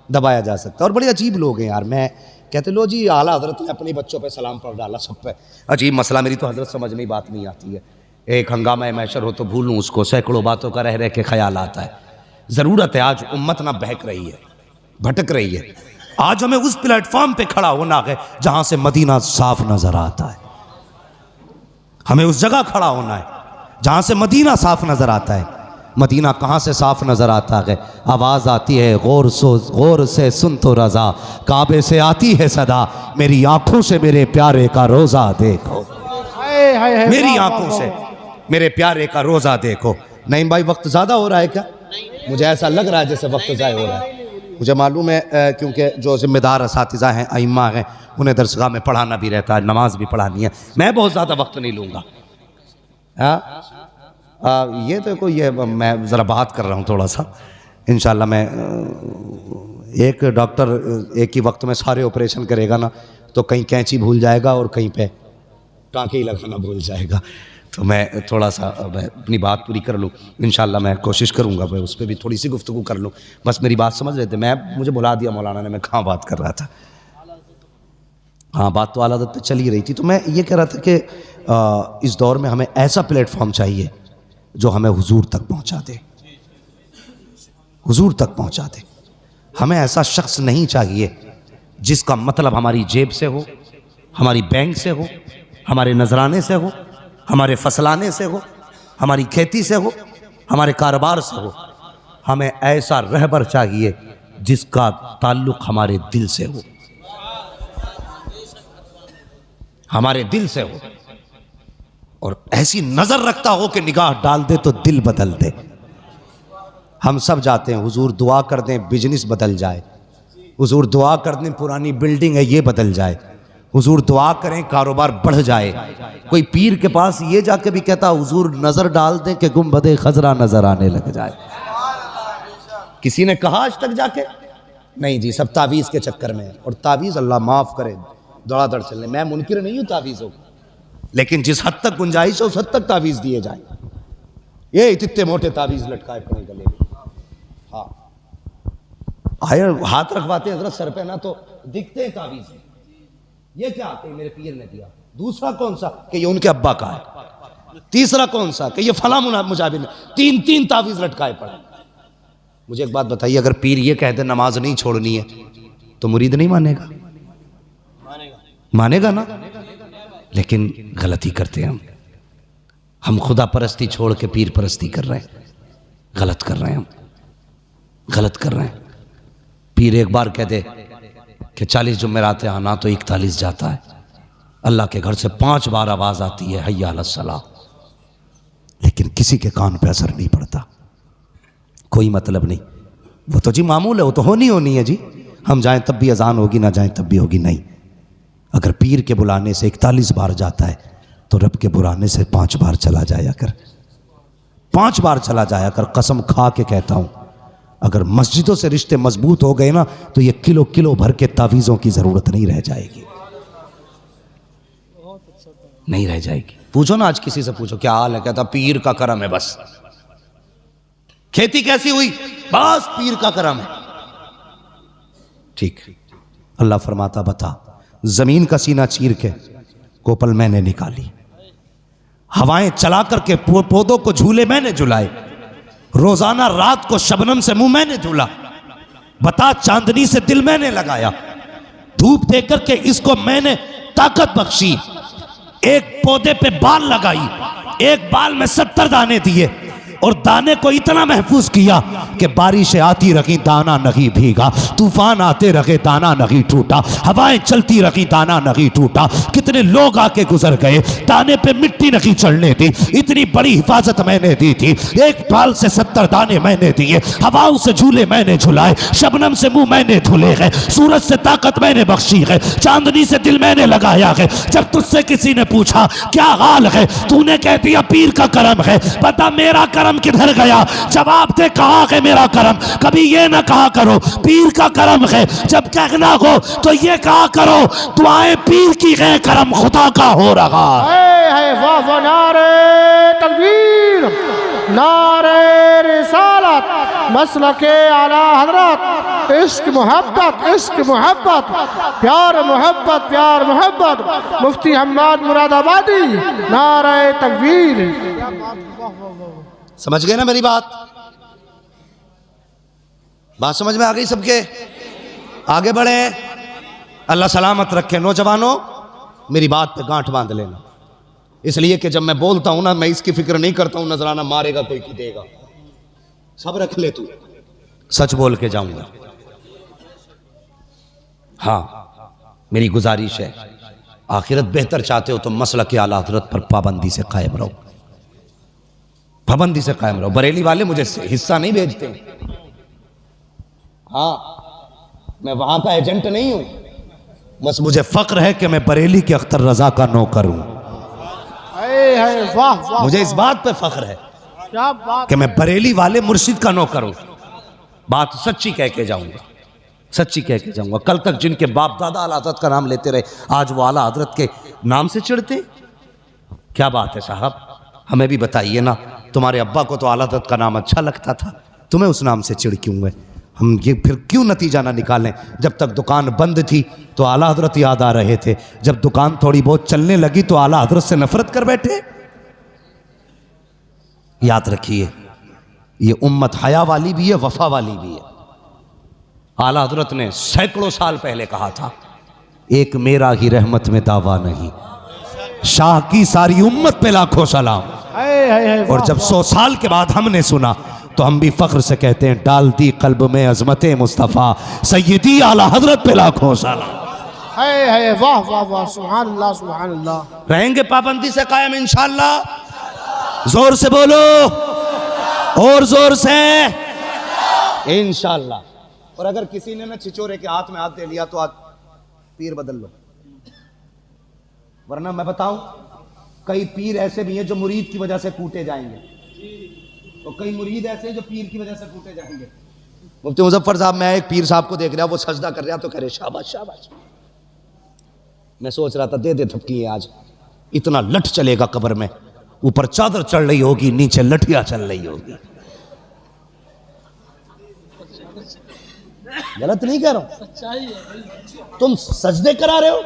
दबाया जा सकता। और बड़े अजीब लोग हैं यार। मैं कहते लो जी आला हजरत ने अपने बच्चों पे सलाम पढ़ डाला सब पे। अजीब मसला, मेरी तो हजरत समझ में बात नहीं आती है। एक हंगामा मैशर हो तो भूलूं उसको, सैकड़ों बातों का रह के ख्याल आता है। ज़रूरत है आज उम्मत ना बहक रही है, भटक रही है। आज हमें उस प्लेटफॉर्म पे खड़ा होना है जहां से मदीना साफ नजर आता है। हमें उस जगह खड़ा होना है जहां से मदीना साफ नजर आता है। मदीना कहाँ से साफ नजर आता है? आवाज़ आती है गौर से सुन तो रजा, काबे से आती है सदा, मेरी आंखों से मेरे प्यारे का रोज़ा देखो। मेरी आंखों से मेरे प्यारे का रोज़ा देखो। नहीं भाई वक्त ज़्यादा हो रहा है क्या? मुझे ऐसा लग रहा है जैसे वक्त ज़ाया हो रहा है। मुझे मालूम है क्योंकि जो ज़िम्मेदार असातिज़ा हैं, अइम्मा हैं, उन्हें दरसगाह में पढ़ाना भी रहता है, नमाज भी पढ़ानी है। मैं बहुत ज़्यादा वक्त नहीं लूँगा। ये तो कोई ये मैं ज़रा बात कर रहा हूँ थोड़ा सा। इंशाल्लाह मैं एक डॉक्टर एक ही वक्त में सारे ऑपरेशन करेगा ना, तो कहीं कैंची भूल जाएगा और कहीं पे टाँके ही लगाना भूल जाएगा। तो मैं थोड़ा सा अपनी बात पूरी कर लूँ। इंशाल्लाह मैं कोशिश करूँगा मैं उस पर भी थोड़ी सी गुफ्तगू कर लूँ। बस मेरी बात समझ रहे थे। मुझे बुला दिया मौलाना ने, मैं कहाँ बात कर रहा था। हाँ, बात तो आला हज़रत पे चल ही रही थी। तो मैं ये कह रहा था कि इस दौर में हमें ऐसा प्लेटफॉर्म चाहिए जो हमें हुजूर तक पहुँचा दे, हुजूर तक पहुँचा दे। हमें ऐसा शख्स नहीं चाहिए जिसका मतलब हमारी जेब से हो, हमारी बैंक से हो, हमारे नजराने से हो, हमारे फसलाने से हो, हमारी खेती से हो, हमारे कारोबार से हो। हमें ऐसा रहबर चाहिए जिसका ताल्लुक़ हमारे दिल से हो, हमारे दिल से हो, और ऐसी नज़र रखता हो कि निगाह डाल दे तो दिल बदल दे। हम सब जाते हैं, हुजूर दुआ कर दें बिजनेस बदल जाए, हुजूर दुआ कर दें पुरानी बिल्डिंग है ये बदल जाए, हुजूर दुआ करें कारोबार बढ़ जाए। कोई पीर के पास ये जाके भी कहता हुजूर नज़र डाल दें कि गुंबदे खजरा नज़र आने लग जाए। किसी ने कहा आज तक जाके? नहीं जी, सब तावीज़ के चक्कर में है। और तावीज़ अल्लाह माफ़ करे दौड़ादड़ चलने। मैं मुनकिर नहीं हूँ तावीज़ों, लेकिन जिस हद तक गुंजाइश है उस हद तक तावीज़ दिए जाए। ये इतने मोटे तावीज़ लटकाए पड़े गले में, हाँ आए हाथ रखवाते हैं हज़रत सर पे ना तो दिखते हैं तावीज़। ये क्या आते मेरे पीर ने दिया। दूसरा कौन सा कि ये उनके अब्बा का है। तीसरा कौन सा कि ये फला मुजाबिर ने। तीन तीन तावीज़ लटकाए पड़े। मुझे एक बात बताइए, अगर पीर ये कहते नमाज नहीं छोड़नी है तो मुरीद नहीं मानेगा? मानेगा ना। लेकिन गलती करते हैं हम खुदा परस्ती छोड़ के पीर परस्ती कर रहे हैं। गलत कर रहे हैं हम, गलत कर रहे हैं। पीर एक बार कह दे कि 40 जुमेरात आना तो 41 जाता है। अल्लाह के घर से 5 बार आवाज़ आती है हय्या अलस सलाह, लेकिन किसी के कान पे असर नहीं पड़ता। कोई मतलब नहीं, वो तो जी मामूल है, वो तो होनी है जी। हम जाएं तब भी अजान होगी, ना जाएं तब भी होगी। नहीं, अगर पीर के बुलाने से 41 बार जाता है तो रब के बुलाने से 5 बार चला जाया कर, 5 बार चला जाया कर। कसम खा के कहता हूँ, अगर मस्जिदों से रिश्ते मजबूत हो गए ना तो ये किलो किलो भर के तावीज़ों की ज़रूरत नहीं रह जाएगी, नहीं रह जाएगी। पूछो ना आज किसी से पूछो क्या हाल है, कहता पीर का करम है बस। खेती कैसी हुई? बस पीर का करम है। ठीक, अल्लाह फरमाता बता, जमीन का सीना चीर के कोपल मैंने निकाली, हवाएं चला करके पौधों को झूले मैंने झुलाए, रोजाना रात को शबनम से मुंह मैंने धुला, बता चांदनी से दिल मैंने लगाया, धूप दे करके इसको मैंने ताकत बख्शी, एक पौधे पे बाल लगाई, एक बाल में 70 दाने दिए, और दाने को इतना महफूज किया कि बारिशें आती रही दाना नहीं भीगा, तूफान आते रहे दाना नहीं टूटा, हवाएं चलती रही दाना नहीं टूटा। कितने लोग आके गुजर गए, दाने पे मिट्टी नहीं चढ़ने दी, इतनी बड़ी हिफाजत मैंने दी थी। एक बाल से 70 दाने मैंने दिए, हवाओं से झूले मैंने झुलाए, शबनम से मुंह मैंने धुले गए, सूरज से ताकत मैंने बख्शी है, चांदनी से दिल मैंने लगाया है। जब तुझसे किसी ने पूछा क्या हाल है, तूने कह दिया पीर का करम है। बता मेरा करम किधर गया? जवाब दे कहा है मेरा करम। कभी ये ना कहा करो पीर का करम है, जब कहना हो तो ये कहा करो दुआएं पीर की है, करम खुदा का हो रहा
है। वाह वाह, नारे तकबीर, नारे रिसालत, मसलके आला हजरत, इश्क मोहब्बत, इश्क मोहब्बत, प्यार मोहब्बत, प्यार मोहब्बत, मुफ्ती हम्माद मुरादाबादी, नारे तकबीर।
समझ गए ना मेरी बात? बात समझ में आ गई सबके? आगे बढ़े, अल्लाह सलामत रखे। नौजवानों, मेरी बात पे गांठ बांध लेना, इसलिए कि जब मैं बोलता हूं ना, मैं इसकी फिक्र नहीं करता हूं नजराना मारेगा कोई की देगा, सब रख ले तू, सच बोल के जाऊंगा। हाँ, मेरी गुजारिश है, आखिरत बेहतर चाहते हो तो मसलक आला हज़रत पर पाबंदी से कायम रहो, पाबंदी से कायम रहो। बरेली वाले मुझे हिस्सा नहीं भेजते। हाँ, मैं वहां का एजेंट नहीं हूं, बस मुझे फक्र है कि मैं बरेली के अख्तर रजा का नौकर हूं।
वाह वाह,
मुझे इस बात पे फख्र है
क्या बात।
कि मैं बरेली वाले मुर्शिद का नौकर हूं। बात सच्ची कह के जाऊंगा, सच्ची कह के जाऊंगा। कल तक जिनके बाप दादा आला हजरत का नाम लेते रहे, आज वो आला हजरत के नाम से चिढ़ते। क्या बात है साहब, हमें भी बताइए ना। तुम्हारे अब्बा को तो आला हजरत का नाम अच्छा लगता था, तुम्हें उस नाम से चिढ़ क्यों है? हम ये फिर क्यों नतीजा ना निकालें? जब तक दुकान बंद थी तो आला हजरत याद आ रहे थे, जब दुकान थोड़ी बहुत चलने लगी तो आला हजरत से नफरत कर बैठे। याद रखिए, ये उम्मत हया वाली भी है, वफा वाली भी है। आला हजरत ने सैकड़ों साल पहले कहा था, एक मेरा ही रहमत में दावा नहीं, शाह की सारी उम्मत पे लाखों सलाम। और जब 100 साल के बाद हमने सुना तो हम भी फख्र से कहते हैं, डाल दी कल्ब में अजमत मुस्तफ़ा, सैयदी आला हजरत पे लाखों सलाम।
वाह वाह वाह, सुभान अल्लाह सुभान अल्लाह।
रहेंगे पाबंदी से कायम इंशाअल्लाह। जोर से बोलो, और जोर से इंशाअल्लाह। और अगर किसी ने ना छिचोरे के हाथ में हाथ दे लिया तो आज पीर बदल लो, वरना मैं बताऊं, कई पीर ऐसे भी हैं जो मुरीद की वजह से कूटे जाएंगे, और कई मुरीद ऐसे जो पीर की वजह से कूटे जाएंगे। मुफ्ती मुजफ्फर साहब, मैं एक पीर साहब को देख रहा, वो सजदा कर रहा तो कह रहे शाबाश शाबाश। मैं सोच रहा था दे दे थपकी आज, इतना लठ चलेगा कब्र में, ऊपर चादर चढ़ रही होगी, नीचे लठिया चल रही होगी। गलत नहीं कह रहा हूं, तुम सजदे करा रहे हो,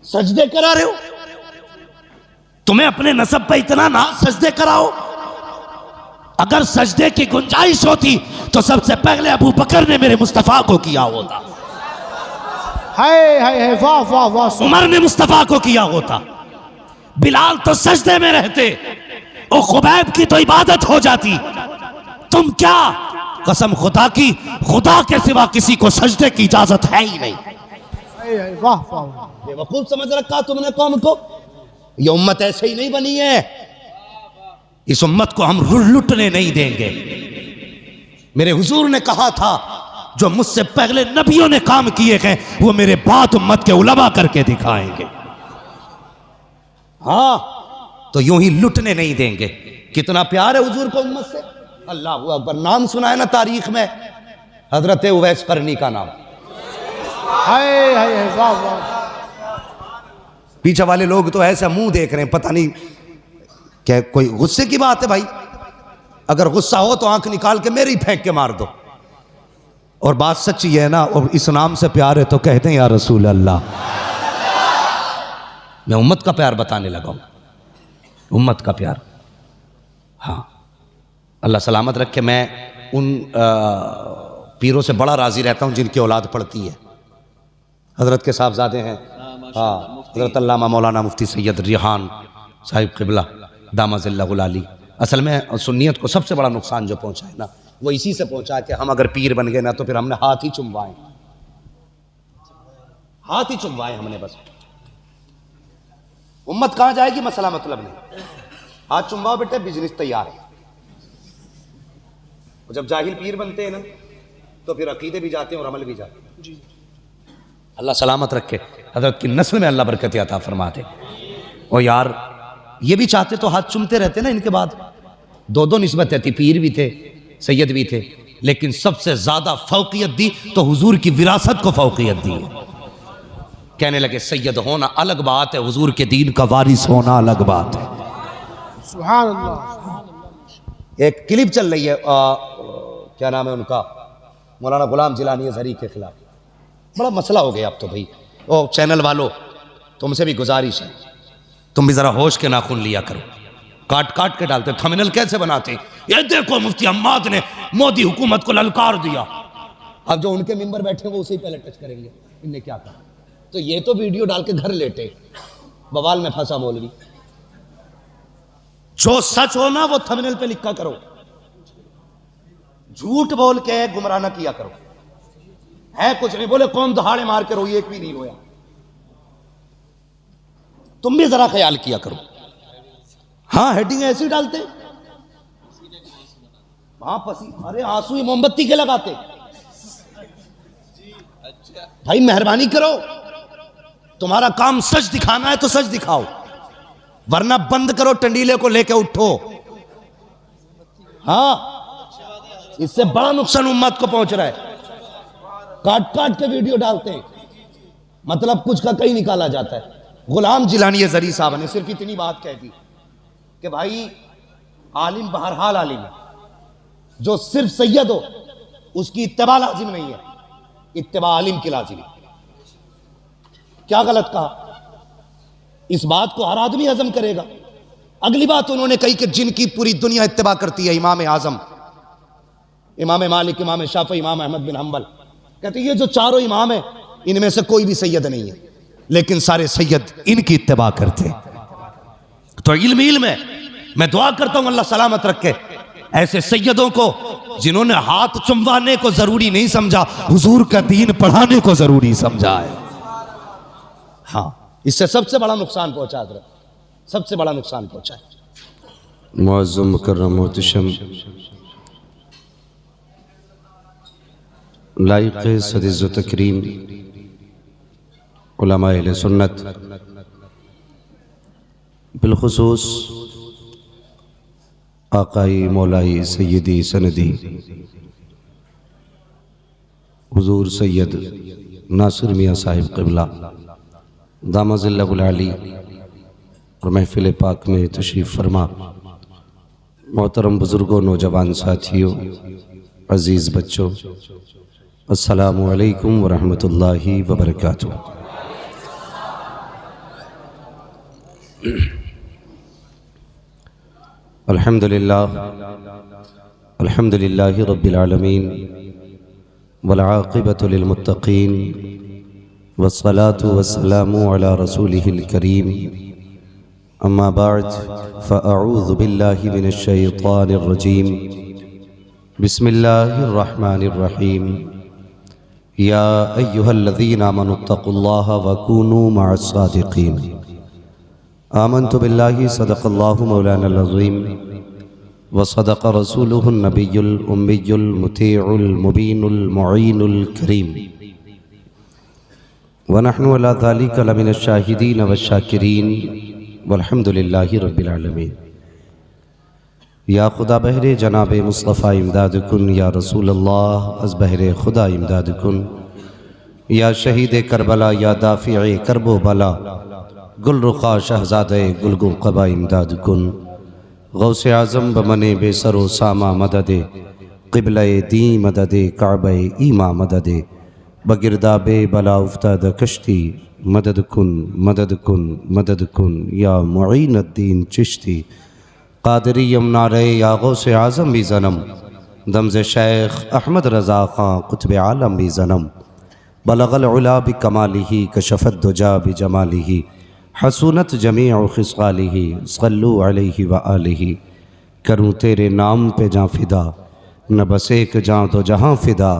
सजदे करा रहे हो, तुम्हें अपने नसब पे इतना ना सजदे कराओ। अगर सजदे की गुंजाइश होती तो सबसे पहले अबू बकर ने मेरे मुस्तफा को किया होता,
वाह वाह वाह,
उमर ने मुस्तफा को किया होता, बिलाल तो सजदे में रहते, और खुबैब की तो इबादत हो जाती। तुम क्या, कसम खुदा की, खुदा के सिवा किसी को सजदे की इजाजत है ही नहीं।
वाह वाह,
बेवकूफ समझ रखा तुमने कौम को। ये उम्मत ऐसे ही नहीं बनी है, इस उम्मत को हम लुटने नहीं देंगे। मेरे हुजूर ने कहा था, जो मुझसे पहले नबियों ने काम किए हैं वो मेरे बाद उम्मत के उलमा करके दिखाएंगे। हाँ, तो यूं ही लुटने नहीं देंगे। कितना प्यार है हुजूर को उम्मत से, अल्लाह अकबर। नाम सुना है ना तारीख में, हजरत उवैस करनी का नाम।
वाह वाह,
पीछे वाले लोग तो ऐसा मुंह देख रहे हैं, पता नहीं क्या कोई गुस्से की बात है भाई। अगर गुस्सा हो तो आंख निकाल के मेरी फेंक के मार दो। और बात सच्ची है ना, और इस नाम से प्यार है तो कहते हैं या रसूल अल्लाह। मैं उम्मत का प्यार बताने लगा हूं, उम्मत का प्यार। हाँ, अल्लाह सलामत रखे। मैं उन पीरों से बड़ा राजी रहता हूं जिनकी औलाद पढ़ती है। हजरत के साहबजादे हैं, हाँ, हजरत अल्लामा मौलाना मुफ्ती सैयद रिहान साहिब क़िबला दामज़िल्लहुल आली। असल में सुन्नियत को सबसे बड़ा नुकसान जो पहुंचा है ना, वो इसी से पहुंचा कि हम अगर पीर बन गए ना तो फिर हमने हाथ ही चुमवाए, हाथ ही चुमवाए हमने बस। उम्मत कहां जाएगी मसला मतलब नहीं, हाथ चुमवाओ बेटे, बिजनेस तैयार है। जब जाहिल पीर बनते हैं ना तो फिर अकीदे भी जाते हैं और अमल भी जाते हैं। अल्लाह सलामत रखे, हजरत की नस्ल में अल्लाह बरकत अता फरमाते। और यार ये भी चाहते तो हाथ चुमते रहते ना इनके बाद। दो दो निस्बतें थी, पीर भी थे, सैयद भी थे, लेकिन सबसे ज्यादा फौकियत दी तो हुजूर की विरासत को फौकियत दी। कहने लगे सैयद होना अलग बात है, हुजूर के दीन का वारिस होना अलग बात है।
सुभान अल्लाह।
एक क्लिप चल रही है, क्या नाम है उनका, मौलाना गुलाम जिलानी अज़हरी के खिलाफ। बड़ा मसला हो गया अब तो भाई। ओ चैनल वालों, तुमसे भी गुजारिश है, तुम भी जरा होश के नाखून लिया करो। काट काट के डालते, थंबनेल कैसे बनाते, ये देखो मुफ्ती अम्माद ने मोदी हुकूमत को ललकार दिया। अब जो उनके मेंबर बैठे वो उसे पहले टच करेंगे, इनने क्या कहा। तो ये तो वीडियो डाल के घर लेटे, बवाल में फंसा मौलवी। जो सच हो ना वो थंबनेल पे लिखा करो, झूठ बोल के गुमराह ना किया करो। है कुछ नहीं, बोले कौन दहाड़े मार के रोई, एक भी नहीं रोया। तुम भी जरा ख्याल किया करो। हाँ, हेडिंग ऐसी डालते, हाँ पसी, अरे आंसू ही मोमबत्ती के लगाते। भाई मेहरबानी करो, तुम्हारा काम सच दिखाना है तो सच दिखाओ, वरना बंद करो, टंडीले को लेके उठो। हाँ, इससे बड़ा नुकसान उम्मत को पहुंच रहा है। काट काट के वीडियो डालते हैं, मतलब कुछ का कहीं निकाला जाता है। गुलाम जिलानी जरी साहब ने सिर्फ इतनी बात कह दी कि भाई आलिम बहरहाल आलिम है, जो सिर्फ सैयद हो उसकी इत्तिबा लाजिम नहीं है, इत्तिबा आलिम की लाजिम है। क्या गलत कहा? इस बात को हर आदमी हजम करेगा। अगली बात उन्होंने कही कि जिनकी पूरी दुनिया इत्तिबा करती है, इमाम आजम, इमाम मालिक, इमाम शाफी, इमाम अहमद बिन हंबल, कहते ये जो चारों इमाम है इनमें से कोई भी सैयद नहीं है, लेकिन सारे सैयद इनकी इत्तिबा करते। तो इल्म है। मैं दुआ करता हूं अल्लाह सलामत रखे ऐसे सैयदों को जिन्होंने हाथ चुमवाने को जरूरी नहीं समझा, हुजूर का दीन पढ़ाने को जरूरी समझा है। हाँ, इससे सबसे बड़ा नुकसान पहुंचा है, सबसे बड़ा नुकसान पहुंचा है।
मुअज़्ज़म मुकर्रम मोहतशम लाइक़ सदिज़्ज़ो तकरीम उलमाए अहले सुन्नत, बिलखुसूस आकाई मौलाई सैयदी सनदी हुजूर सैयद नासिर मियाँ साहिब क़िबला दामज़िल्लहुल आली और महफ़िल पाक में तशरीफ़ फरमा, मोहतरम बुज़ुर्गों, नौजवान साथियों, अज़ीज़ बच्चों, अस्सलामु अलैकुम वरहमतुल्लाहि वबरकातुह। अल्हम्दुलिल्लाहि रब्बिल आलमीन वल आक़िबतु लिल मुत्तक़ीन वस्सलातु वस्सलामु अला रसूलिहिल करीम, अम्मा बअद फ़अऊज़ु बिल्लाहि मिनश शैतानिर रजीम, बिस्मिल्लाहिर रहमानिर रहीम। या अय्युहल्लज़ीना आमनुत्तक़ुल्लाहा व कूनू मअस सादिक़ीन। आमन्तु बिल्लाहि सदक़ल्लाहु मौलानल अज़ीम व सदक़ रसूलुहुन नबियुल उम्मियुल मुतीउल मुबीनुल मुईनुल करीम व नहनु अला ज़ालिका लमिनश शाहिदीन व शाकिरीन वल्हम्दुलिल्लाहि रब्बिल आलमीन। या खुदा बहरे जनाब मुस्तफ़ा इमदाद कुन, या रसूल अल्लाह अज़ बहरे खुदा इमदाद कुन, या शहीद करबला, या दाफ़िए करबो बला, गुलरुखा शहज़ादे गुलगो क़बा इमदाद कुन। गौसे आज़म बमने बेसरो सामा मददे, क़िबले दी मददे, काबे ईमा मददे, बगिरदाबे बला उफ्ताद कश्ती, मदद कुन मदद कुन मदद कुन, या मुईनुद्दीन चिश्ती क़ादरी यमुनारे, या गौसे आज़म भी ज़नम, दमज़े शेख अहमद रज़ा ख़ां क़ुत्ब आलम भी ज़नम, बलगल उला बि कमालिही कशफ़त दुजा बि जमालिही, हसूनत जमीअ खिसालिही, सल्लु अलैहि व आलिही। करूँ तेरे नाम पे जाँ फ़िदा, न बस एक जाँ दो जहाँ फ़िदा,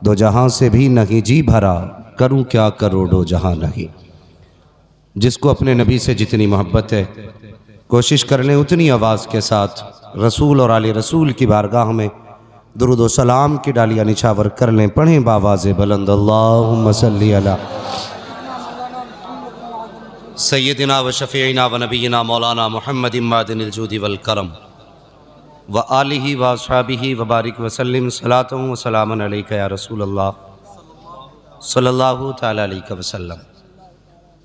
दो जहाँ से भी नहीं जी भरा, करूँ क्या करोड़ों जहाँ नहीं। जिसको अपने नबी से जितनी मोहब्बत है, कोशिश कर लें उतनी आवाज़ के साथ रसूल और आले रसूल की बारगाह में दुरूद व सलाम की डालियाँ निछावर कर लें। पढ़ें बावाज़ बुलंद, अल्लाहुम्मा सल्ली अला सय्यदिना व शफ़ीइना व नबीना मौलाना मुहम्मद इमादिनिल जूदी वल करम व आलिही व अस्हाबिही व बारिक वसल्लिम सलातुन व सलामन अलैका या रसूल अल्लाह सल्लल्लाहु तआला अलैहि वसल्लम।